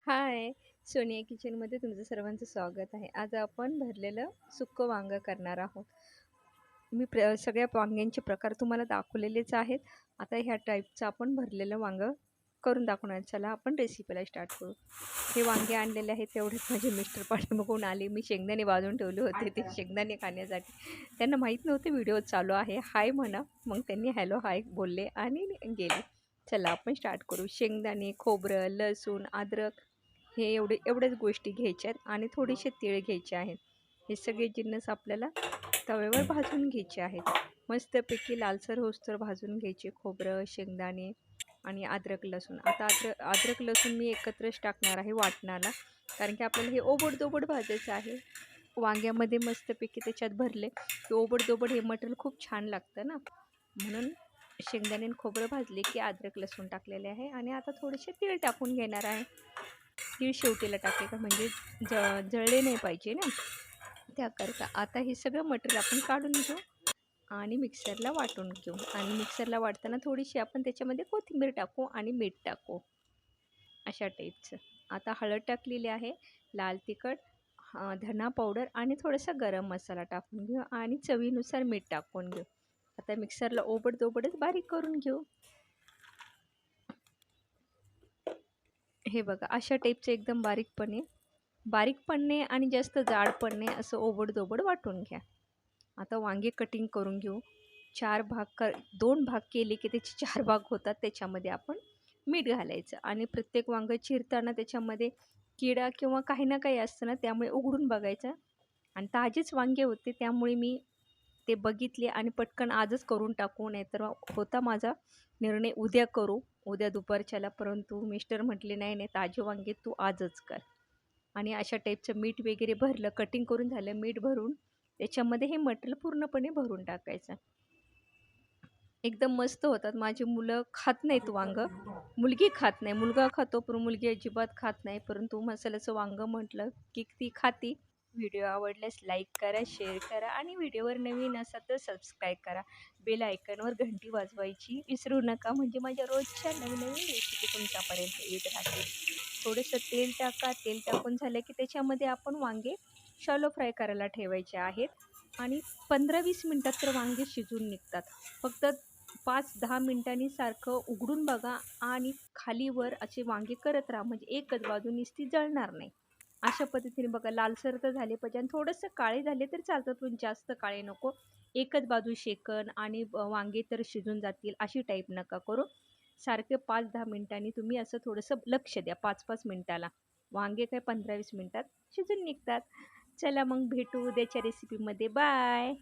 हाय, सोनिया किचनमध्ये तुमचं सर्वांचं स्वागत आहे. आज आपण भरलेलं सुक्कं वांगं करणार आहोत. मी सगळ्या वांग्यांचे प्रकार तुम्हाला दाखवलेलेच आहेत. आता ह्या टाईपचं आपण भरलेलं वांगं करून दाखवणार. चला आपण रेसिपीला स्टार्ट करू. हे वांगे आणलेले आहेत तेवढेच माझे मिस्टर पाठीमागून आले. मी शेंगदाणे भाजून ठेवले होते ते शेंगदाणे खाण्यासाठी. त्यांना माहीत नव्हते व्हिडिओ चालू आहे. हाय म्हणा. मग त्यांनी हॅलो हाय बोलले आणि गेले. चला आपण स्टार्ट करू. शेंगदाणे, खोबरं, लसूण, अद्रक हे एवढ्याच गोष्टी घ्यायच्या आहेत आणि थोडेसे तीळ घ्यायचे आहेत. हे सगळे जिन्नस आपल्याला तव्यावर भाजून घ्यायचे आहेत. मस्तपैकी लालसर होईस्तोवर भाजून घ्यायचे खोबरं, शेंगदाणे आणि अद्रक, लसूण. आता अद्रक लसूण मी एकत्रच टाकणार आहे वाटणाला, कारण की आपल्याला हे ओबड-दोबड भाजायचं आहे. वांग्यामध्ये मस्तपैकी त्याच्यात भरले की ओबड-दोबड हे मटेरियल खूप छान लागतं ना, म्हणून शेंगदाणे आणि खोबरं भाजले की अद्रक लसूण टाकलेले आहे आणि आता थोडेसे तीळ टाकून घेणार आहे. तीळ शेवटीला टाकले का म्हणजे जळले नाही पाहिजे ना, त्याकरता. आता हे सगळं मटेरियल आपण काढून घेऊ आणि मिक्सरला वाटून घेऊ. आणि मिक्सरला वाटताना थोडीशी आपण त्याच्यामध्ये कोथिंबीर टाकू आणि मीठ टाकू, अशा टाईपचं. आता हळद टाकलेली आहे, लाल तिखट, धना पावडर आणि थोडासा गरम मसाला टाकून घेऊ आणि चवीनुसार मीठ टाकून घेऊ. आता मिक्सरला ओबड-दोबडच बारीक करून घेऊ. हे बघा अशा टाईपचं एकदम बारीक पण नाही आणि जास्त जाड पण नाही, असं ओबड-दोबड वाटून घ्या. आता वांगे कटिंग करून घेऊ. 2 भाग केले की त्याचे 4 भाग होतात. त्याच्यामध्ये आपण मीठ घालायचं आणि प्रत्येक वांगं चिरताना त्याच्यामध्ये किडा किंवा काही ना काही असतं ना, त्यामुळे उघडून बघायचं. आणि ताजेच वांगे होते त्यामुळे मी ते बघितले आणि पटकन आजच करून टाकू, नाहीतर होता माझा निर्णय उद्या करू, उद्या दुपारच्याला. परंतु मिस्टर म्हटले, "नाही, नाही, ताजे वांगे तू आजच कर." आणि अशा टाईपचं मीठ वगैरे भरलं, कटिंग करून झालं, मीठ भरून त्याच्यामध्ये हे मटेरियल पूर्णपणे भरून टाकायचं. एकदम मस्त होतात. माझी मुलं खात नाहीत वांगं. मुलगी खात नाही, मुलगा खातो, पण मुलगी अजिबात खात नाही. परंतु मसाल्याचं वांगं म्हटलं की ती खाती. व्हिडिओ आवडल्यास लाईक करा, शेअर करा आणि व्हिडिओवर नवीन असाल तर सबस्क्राईब करा. बेल आयकॉनवर घंटी वाजवायची विसरू नका, म्हणजे माझ्या रोजच्या नवीन रेसिपी तुमच्यापर्यंत येत राहतील. थोडंसं तेल टाका. तेल टाकून झालं की त्याच्यामध्ये आपण वांगे शॅलो फ्राय करायला ठेवायचे आहेत आणि 15-20 मिनटात तर वांगे शिजून निघतात. फक्त 5-10 मिनिटांनी सारखं उघडून बघा आणि खालीवर असे वांगे करत राहा, म्हणजे एकच बाजू नुसती जळणार नाही. अशा पद्धतीने बघा, लालसर तर झाले पाहिजे आणि थोडंसं काळे झाले तर चालतात, पण जास्त काळे नको. एकच बाजू शेकन आणि वांगे तर शिजून जातील अशी टाईप नका करू. सारखे 5-10 मिनिटांनी तुम्ही असं थोडंसं लक्ष द्या. 5-5 मिनिटाला वांगे काय 15-20 मिनिटात शिजून निघतात. चला मग भेटू उद्याच्या रेसिपीमध्ये. बाय.